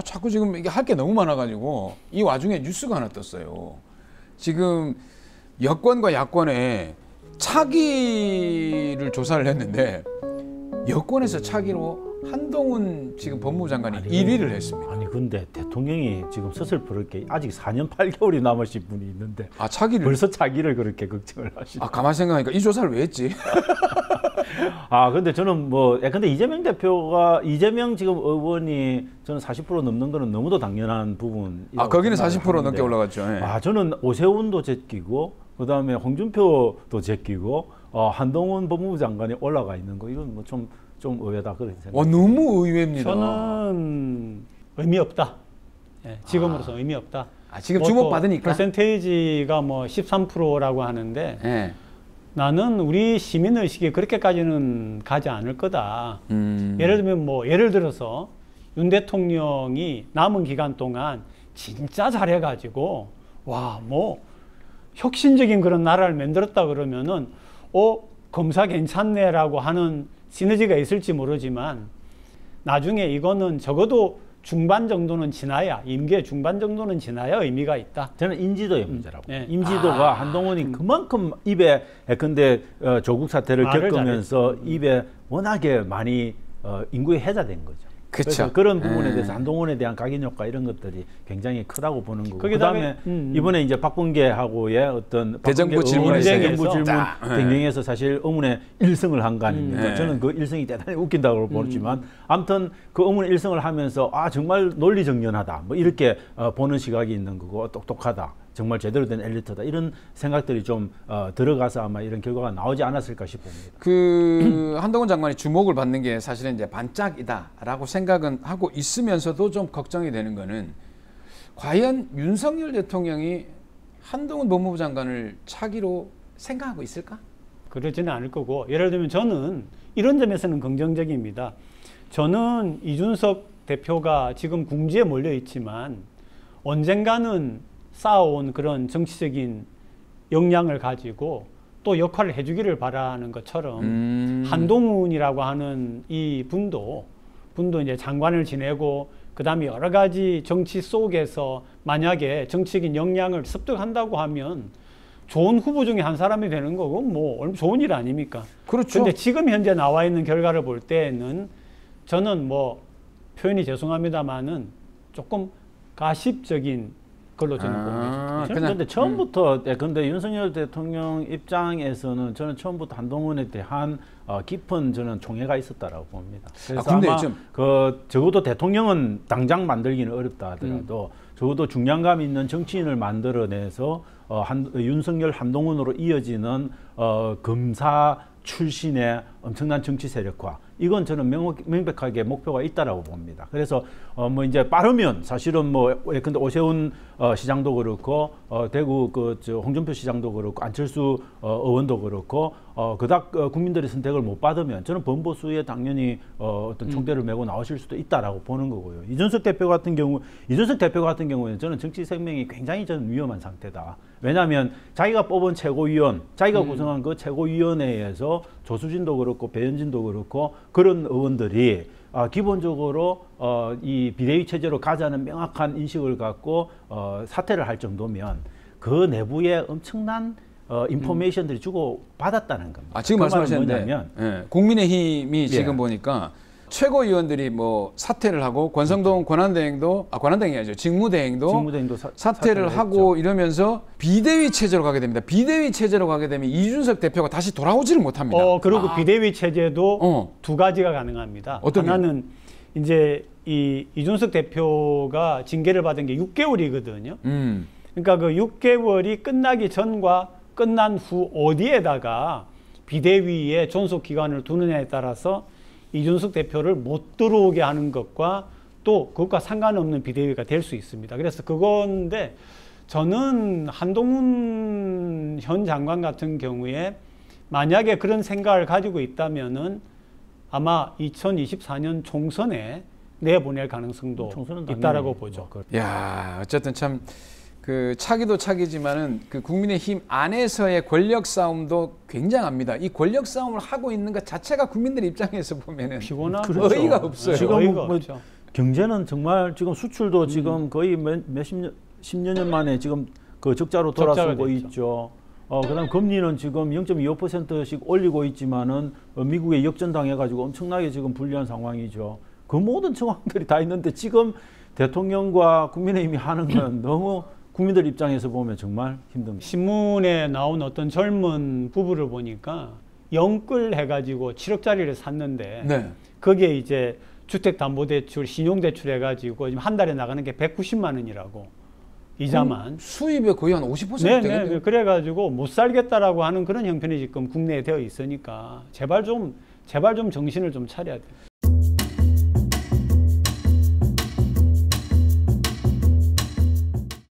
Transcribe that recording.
자꾸 지금 이게 할 게 너무 많아가지고 이 와중에 뉴스가 하나 떴어요. 지금 여권과 야권에 차기를 조사를 했는데 여권에서 차기로 한동훈 지금 법무부 장관이 1위를 했습니다. 아니 근데 대통령이 지금 서슬프를 게 아직 4년 8개월이 남으신 분이 있는데 차기를 벌써 차기를 그렇게 걱정을 하시네. 가만 생각하니까 이 조사를 왜 했지? 근데 저는 근데 이재명 지금 의원이 저는 40% 넘는 거는 너무도 당연한 부분. 거기는 40% 넘게 올라갔죠. 예. 저는 오세훈도 제끼고 그다음에 홍준표도 제끼고 한동훈 법무부 장관이 올라가 있는 거 이건 좀 의외다 그런 생각. 너무 의외입니다. 저는 의미 없다. 예, 지금으로서 의미 없다. 지금 주목 받으니까. 퍼센테이지가 13%라고 하는데 예. 나는 우리 시민의식이 그렇게까지는 가지 않을 거다. 예를 들면 예를 들어서 윤 대통령이 남은 기간 동안 진짜 잘해가지고 혁신적인 그런 나라를 만들었다 그러면은 검사 괜찮네라고 하는 시너지가 있을지 모르지만 나중에 이거는 적어도 중반 정도는 지나야 임기의 중반 정도는 지나야 의미가 있다. 저는 인지도의 문제라고. 네. 인지도가 한동훈이 그만큼 입에 근데 조국 사태를 겪으면서 입에 워낙에 많이 인구에 해자된 거죠. 그래서 그런 부분에 대해서 한동훈에 대한 각인 효과 이런 것들이 굉장히 크다고 보는 거고. 그다음에 이번에 이제 박범계하고의 어떤 대정부 질문 경쟁에서 사실 의문의 1승을 한 거 아닙니까? 저는 그 1승이 대단히 웃긴다고 보지만 아무튼 그 의문의 1승을 하면서 정말 논리정연하다 이렇게 보는 시각이 있는 거고 똑똑하다. 정말 제대로 된 엘리트다 이런 생각들이 좀 들어가서 아마 이런 결과가 나오지 않았을까 싶습니다. 한동훈 장관이 주목을 받는 게 사실은 이제 반짝이다라고 생각은 하고 있으면서도 좀 걱정이 되는 거는 과연 윤석열 대통령이 한동훈 법무부 장관을 차기로 생각하고 있을까? 그러지는 않을 거고 예를 들면 저는 이런 점에서는 긍정적입니다. 저는 이준석 대표가 지금 궁지에 몰려 있지만 언젠가는 쌓아온 그런 정치적인 역량을 가지고 또 역할을 해주기를 바라는 것처럼 한동훈이라고 하는 이 분도 이제 장관을 지내고 그 다음에 여러 가지 정치 속에서 만약에 정치적인 역량을 습득한다고 하면 좋은 후보 중에 한 사람이 되는 거고 얼마나 좋은 일 아닙니까? 그렇죠. 근데 지금 현재 나와 있는 결과를 볼 때는 저는 표현이 죄송합니다만은 조금 가십적인 걸로 저는 봅니다. 그런데 처음부터 근데 윤석열 대통령 입장에서는 저는 처음부터 한동훈에 대한 깊은 저는 총애가 있었다라고 봅니다. 그래서 근데 아마 적어도 대통령은 당장 만들기는 어렵다 하더라도 적어도 중량감 있는 정치인을 만들어내서 윤석열 한동훈으로 이어지는 검사 출신의 엄청난 정치 세력화 이건 저는 명백하게 목표가 있다라고 봅니다. 그래서 이제 빠르면 사실은 근데 오세훈 시장도 그렇고 대구 홍준표 시장도 그렇고 안철수 의원도 그렇고 그닥 국민들의 선택을 못 받으면 저는 범보수에 당연히 어떤 총대를 메고 나오실 수도 있다라고 보는 거고요. 이준석 대표 같은 경우에는 저는 정치 생명이 굉장히 저는 위험한 상태다. 왜냐하면 자기가 뽑은 최고위원, 자기가 구성한 그 최고위원회에서 조수진도 그렇고 배현진도 그렇고 그런 의원들이 기본적으로 이 비대위 체제로 가자는 명확한 인식을 갖고 사퇴를 할 정도면 그 내부에 엄청난 인포메이션들이 주고 받았다는 겁니다. 지금 말씀하셨는데 국민의힘이 지금 보니까 최고위원들이 사퇴를 하고 권성동 권한대행도 권한대행이 아니죠. 직무대행도 사퇴를 하고 이러면서 비대위 체제로 가게 됩니다. 비대위 체제로 가게 되면 이준석 대표가 다시 돌아오지를 못합니다. 그리고 비대위 체제도 두 가지가 가능합니다. 하나는 이제 이준석 대표가 징계를 받은 게 6개월이거든요. 그러니까 그 6개월이 끝나기 전과 끝난 후 어디에다가 비대위의 존속 기간을 두느냐에 따라서 이준석 대표를 못 들어오게 하는 것과 또 그것과 상관없는 비대위가 될 수 있습니다. 그래서 그건데 저는 한동훈 현 장관 같은 경우에 만약에 그런 생각을 가지고 있다면은 아마 2024년 총선에 내보낼 가능성도 있다라고 보죠. 어쨌든 참 차기도 차기지만은 국민의힘 안에서의 권력 싸움도 굉장합니다. 이 권력 싸움을 하고 있는 것 자체가 국민들 입장에서 보면은 피곤하고 어이가 없어요. 지금 경제는 정말 지금 수출도 지금 거의 십여 년 만에 지금 그 적자로 돌아서고 있죠. 그다음 금리는 지금 0.25%씩 올리고 있지만은 미국에 역전당해가지고 엄청나게 지금 불리한 상황이죠. 그 모든 정황들이 다 있는데 지금 대통령과 국민의힘이 하는 건 너무 국민들 입장에서 보면 정말 힘듭니다. 신문에 나온 어떤 젊은 부부를 보니까 영끌 해가지고 7억짜리를 샀는데 네. 거기에 이제 주택담보대출, 신용대출 해가지고 지금 한 달에 나가는 게 190만 원이라고 이자만. 수입의 거의 한 50% 되거든요. 네. 그래가지고 못 살겠다라고 하는 그런 형편이 지금 국내에 되어 있으니까 제발 좀 정신을 좀 차려야 돼요.